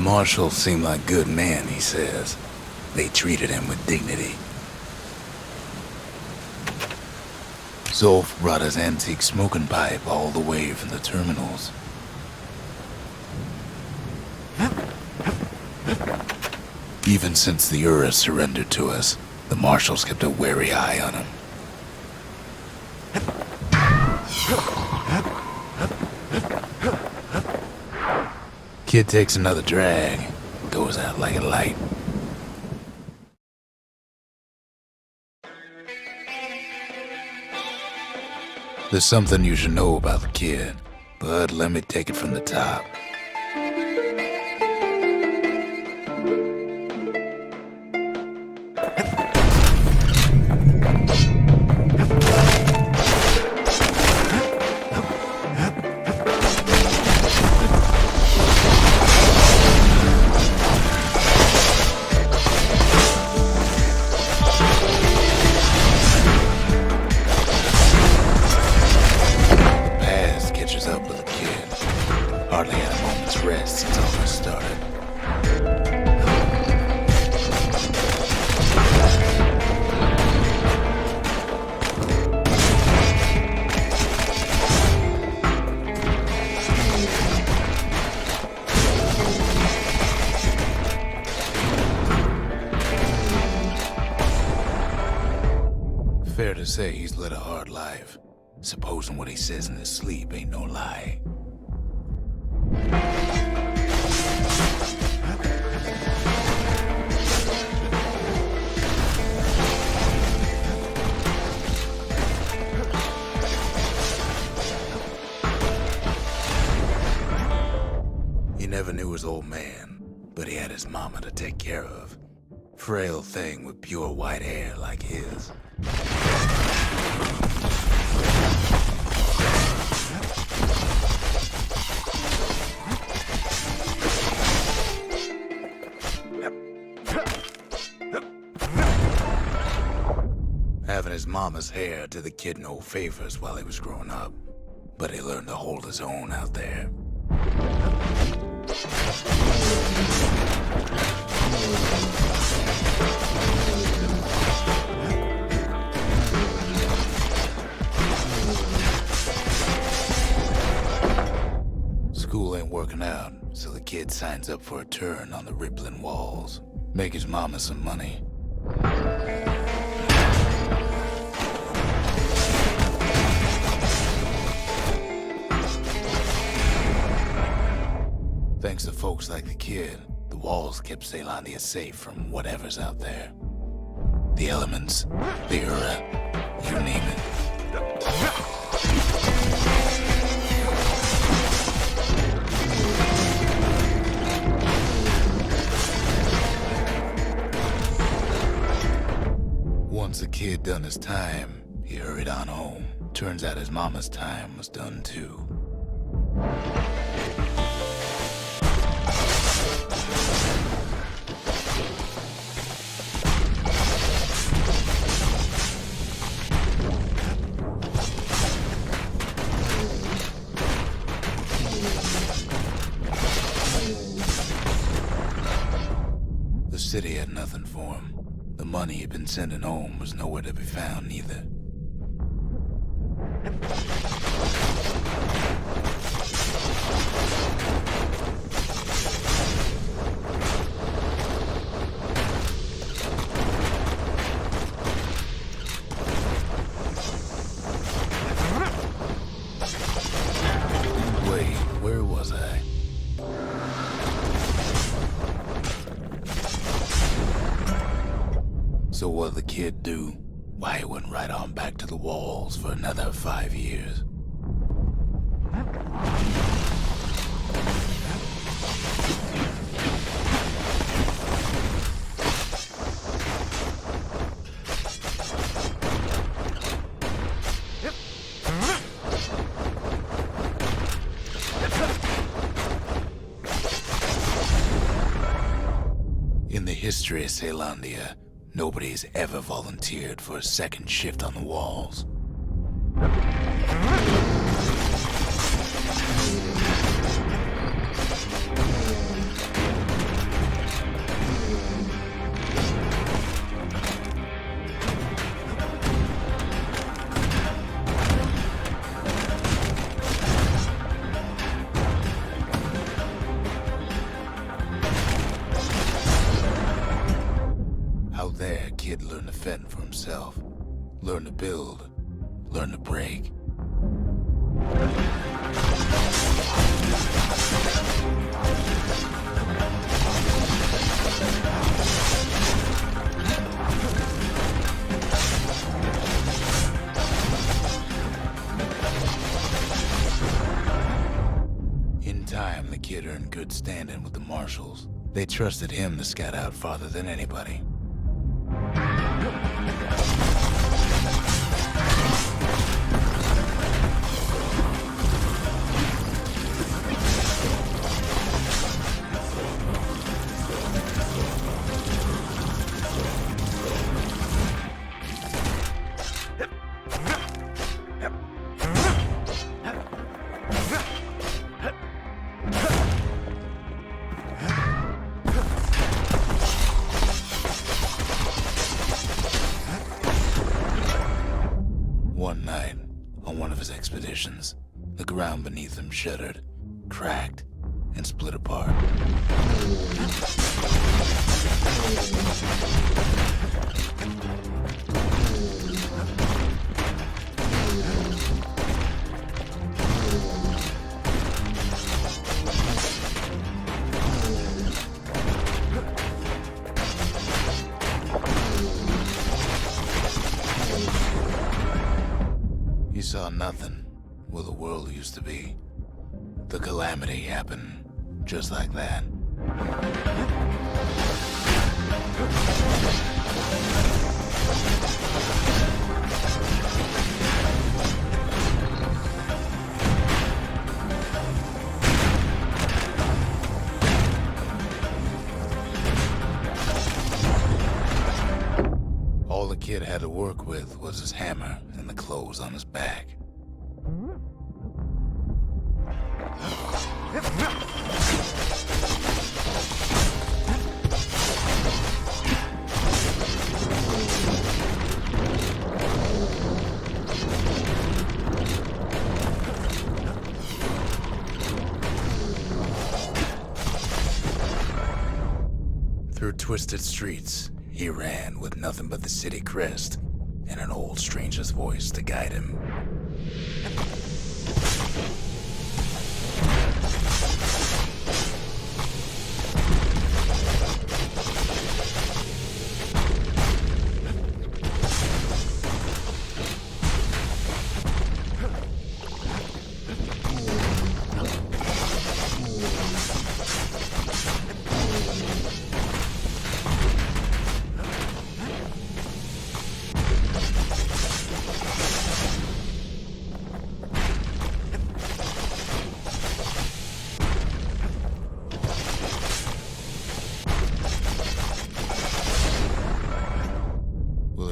marshals seem like good men, he says. They treated him with dignity. Zolf brought his antique smoking pipe all the way from the terminals. Even since the Ura surrendered to us, the marshals kept a wary eye on him. Kid takes another drag, goes out like a light. There's something you should know about the kid, but let me take it from the top. Hardly had a moment's rest since all this started. Fair to say he's led a hard life, supposing what he says in his sleep ain't no lie. He never knew his old man, but he had his mama to take care of. Frail thing with pure white hair like his. Having his mama's hair did the kid no favors while he was growing up, but he learned to hold his own out there. School ain't working out, so the kid signs up for a turn on the rippling walls. Make his mama some money. Thanks to folks like the kid, the walls kept Caelondia safe from whatever's out there. The elements, the Ura, you name it. Once the kid done his time, he hurried on home. Turns out his mama's time was done too. The city had nothing for him. The money he'd been sending home was nowhere to be found either. Wait, where was I? So what'd the kid do? Why, he went right on back to the walls for another 5 years. In the history of Caelondia, nobody's ever volunteered for a second shift on the walls. Out there, kid learned to fend for himself. Learn to build. Learn to break. In time, the kid earned good standing with the marshals. They trusted him to scout out farther than anybody. One night, on one of his expeditions, the ground beneath him shuddered, cracked, and split apart. He saw nothing where the world used to be. The calamity happened just like that. All the kid had to work with was his hammer and the clothes on his back. Through twisted streets, he ran with nothing but the city crest and an old stranger's voice to guide him.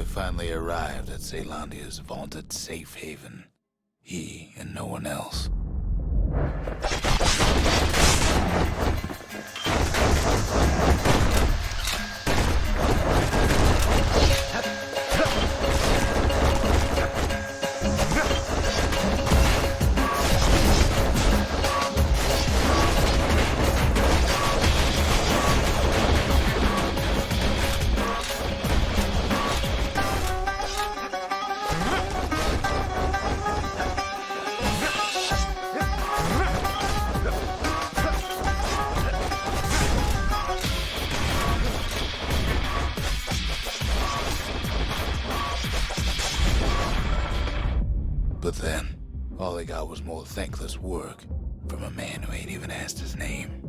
Finally arrived at Caelondia's vaunted safe haven. He and no one else. But then, all they got was more thankless work from a man who ain't even asked his name.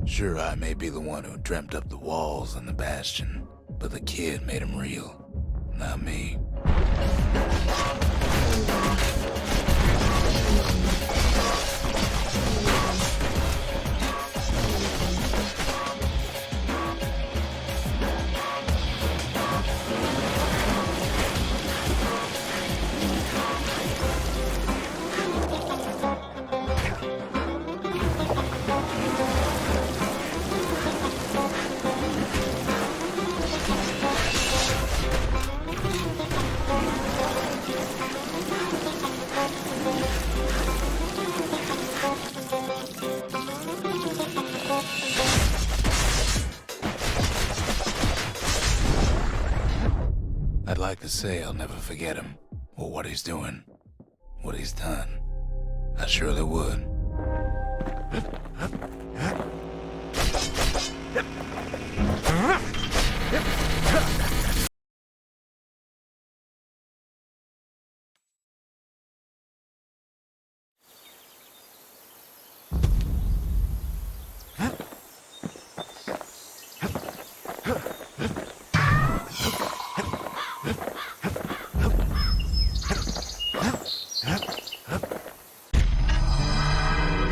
Sure, I may be the one who dreamt up the walls and the Bastion, but the kid made them real, not me. say I'll never forget him, or what he's doing, what he's done. I surely would.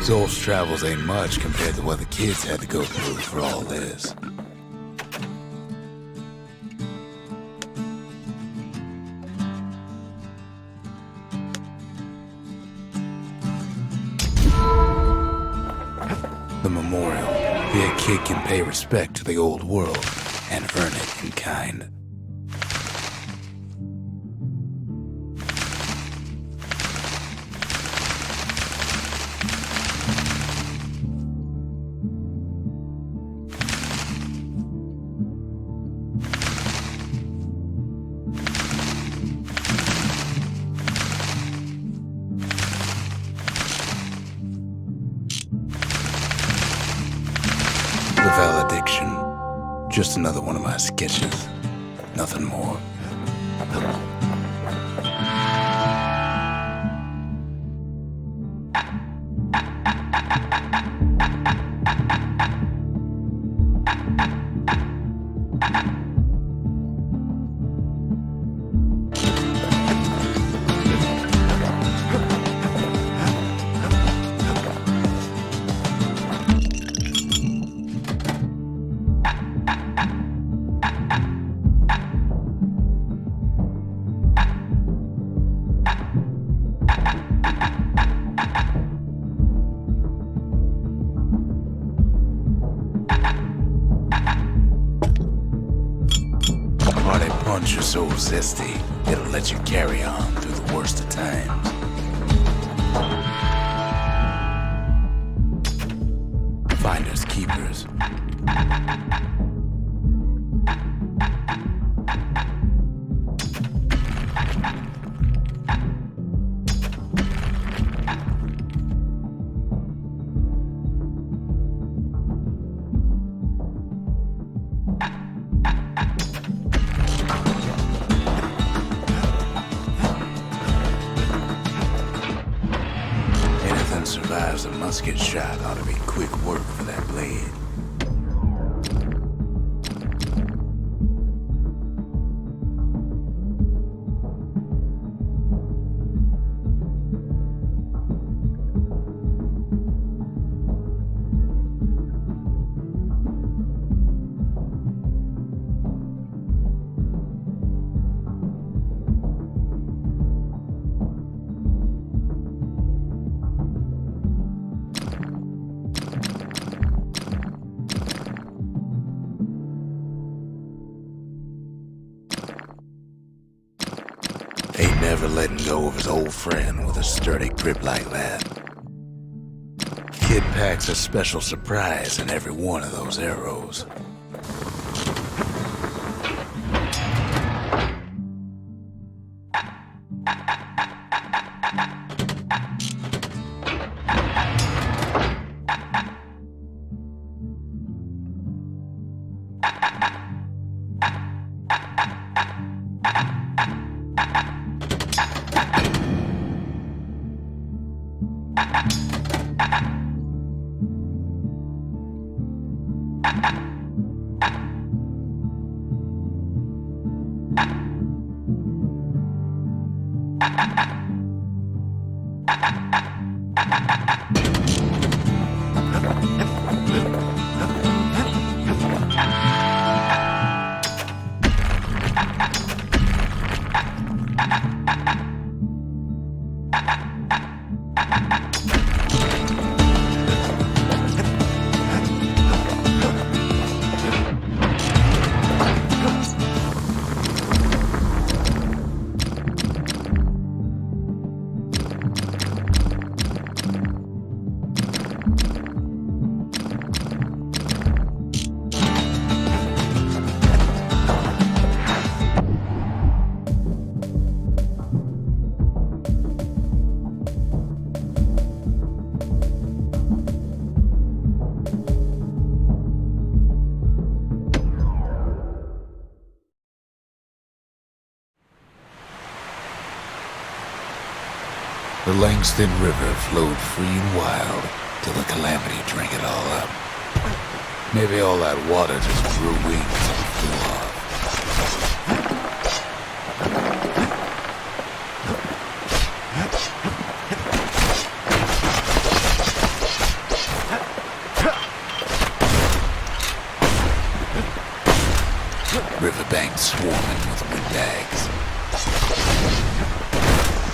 Zol's travels ain't much compared to what the kids had to go through for all this. The memorial. Here a kid can pay respect to the old world and earn it in kind. The valediction. Just another one of my sketches. Nothing more. Party punch is so zesty, it'll let you carry on through the worst of times. Finders keepers. Anything survives a musket shot ought to be quick work for that blade. Ain't never letting go of his old friend with a sturdy grip like that. Kid packs a special surprise in every one of those arrows. The Langston River flowed free and wild till the calamity drank it all up. Maybe all that water just grew wings and flew off. Riverbanks swarming with windbags.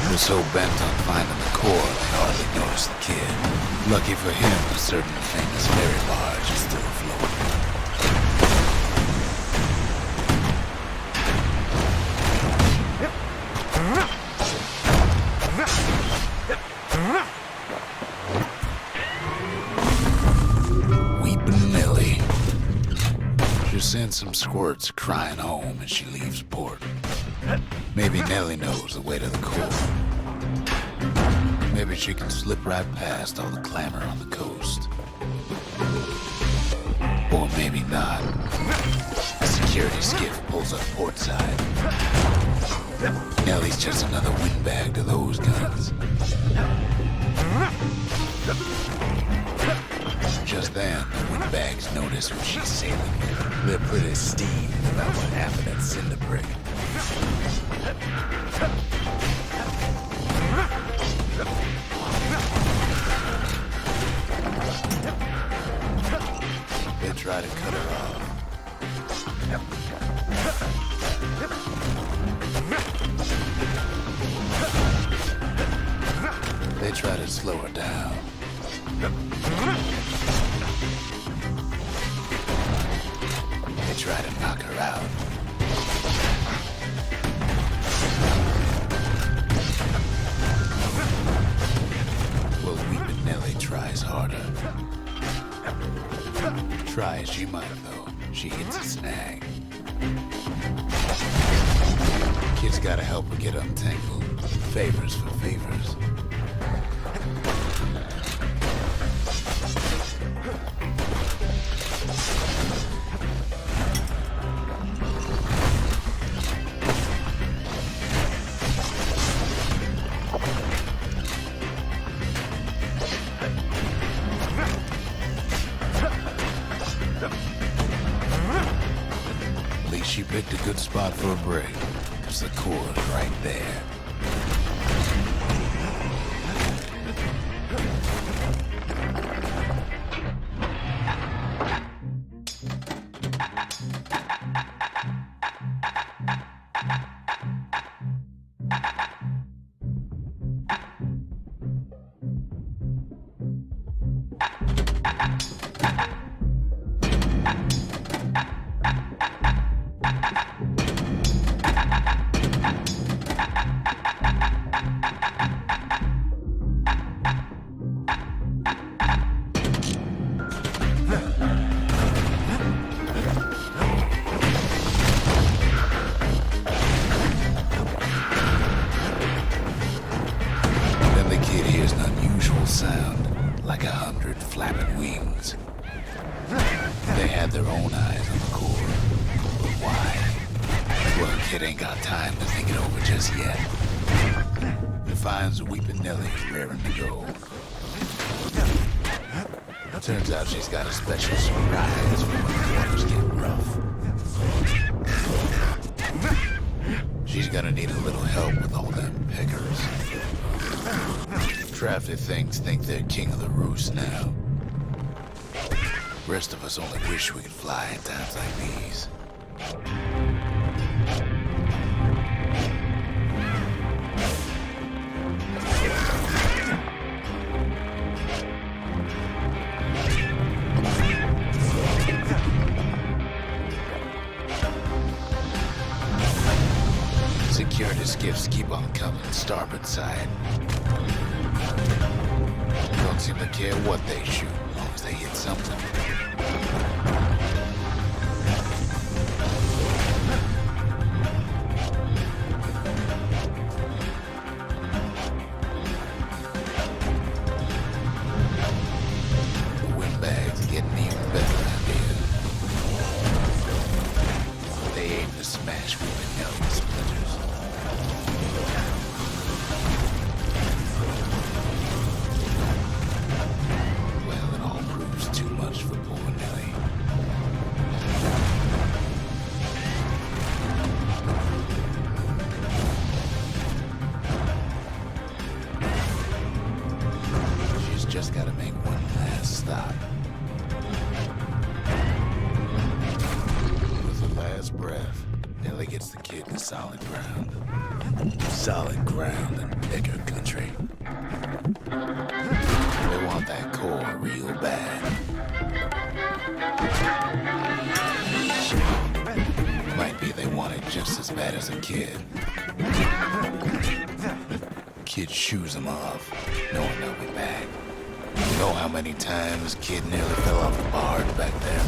He was so bent on finding the core, they hardly noticed the kid. Lucky for him, a certain famous ferry barge is still afloat. Weepin' Nellie. She sends some squirts crying home as she leaves port. Maybe Nellie knows the way to the core. Maybe she can slip right past all the clamor on the coast. Or maybe not. A security skiff pulls up portside. Nellie's just another windbag to those guns. Just then, the windbags notice who she's sailing with. They're pretty steamed about what happened at Cinderbrick. They try to cut her off. They try to slow her down. They try to knock her out. Well, Weepin' Nellie tries harder. Try as she might, though, she hits a snag. Kid's gotta help her get untangled. Favors for favors. At least she picked a good spot for a break, because the core's right there. Sound like 100 flapping wings. They had their own eyes on the core. But why? Well, kid ain't got time to think it over just yet. He finds Weepin' Nellie raring to go. Turns out she's got a special surprise for when the waters get rough. She's gonna need a little help with all them peckers. Crafty things think they're king of the roost now. Rest of us only wish we could fly in times like these. Security skiffs keep on coming, starboard side. Don't seem to care what they shoot, as long as they hit something. The windbags are getting even better out here. They aim to smash Weepin' Nellie to splinters. just gotta make one last stop. With the last breath, Ellie gets the kid to solid ground. Solid ground in bigger country. They want that core real bad. Might be they want it just as bad as a kid. Kid shoes him off, knowing they'll be back. You know how many times kid nearly fell off the barge back there?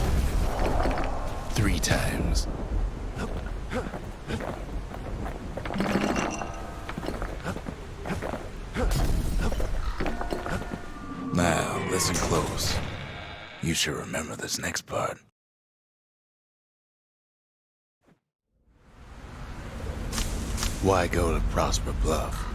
3 times. Now, listen close. You should remember this next part. Why go to Prosper Bluff?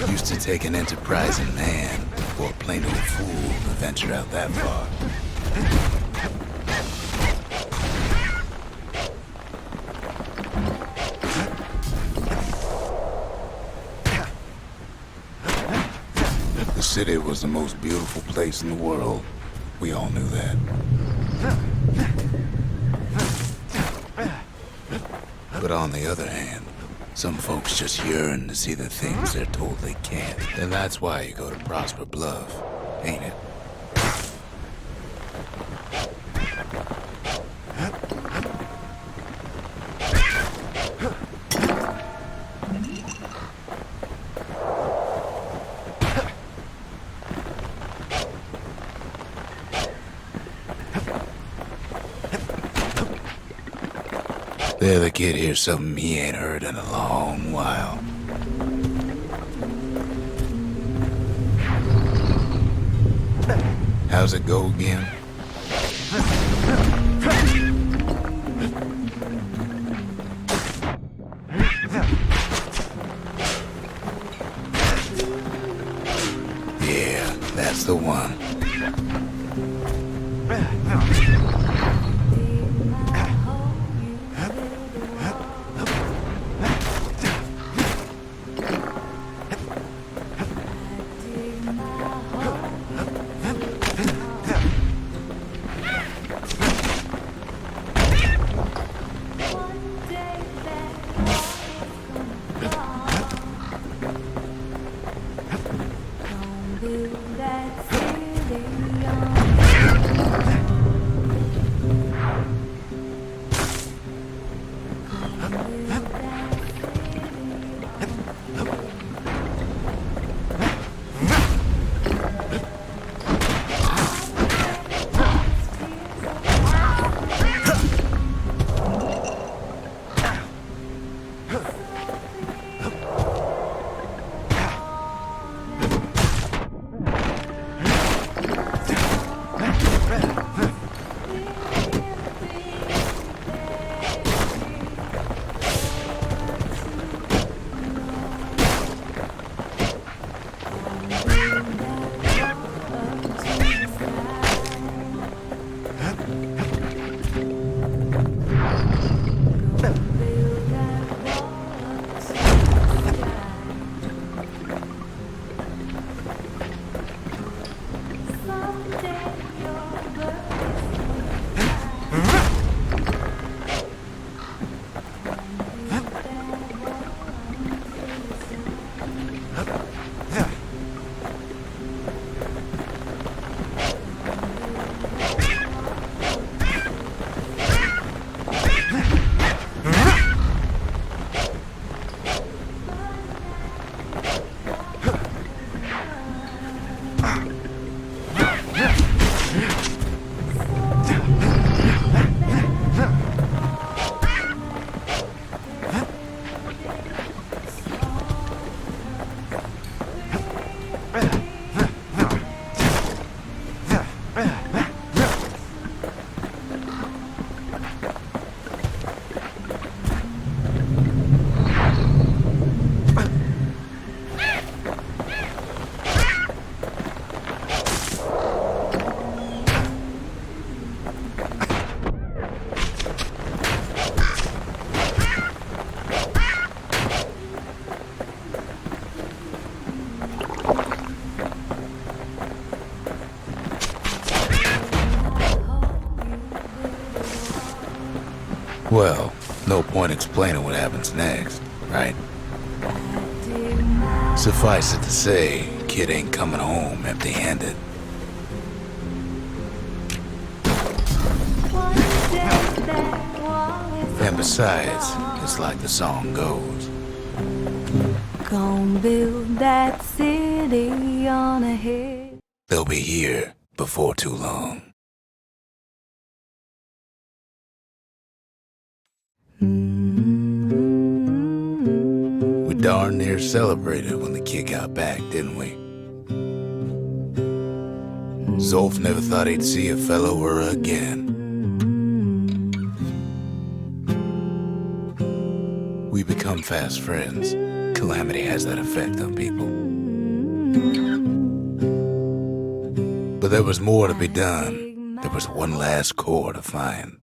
Used to take an enterprising man or a plain old fool to venture out that far. The city was the most beautiful place in the world. We all knew that. But on the other hand, some folks just yearn to see the things they're told they can't. And that's why you go to Prosper Bluff, ain't it? The other kid hears something he ain't heard in a long while. How's it go again? Yeah, that's the one. Well, no point explaining what happens next, right? Suffice it to say, kid ain't coming home empty-handed. And besides, it's like the song goes. Gonna build that city on a hill. They'll be here before too long. We darn near celebrated when the kid got back, didn't we? Zolf never thought he'd see a fellow or again. We become fast friends. Calamity has that effect on people. But there was more to be done. There was one last core to find.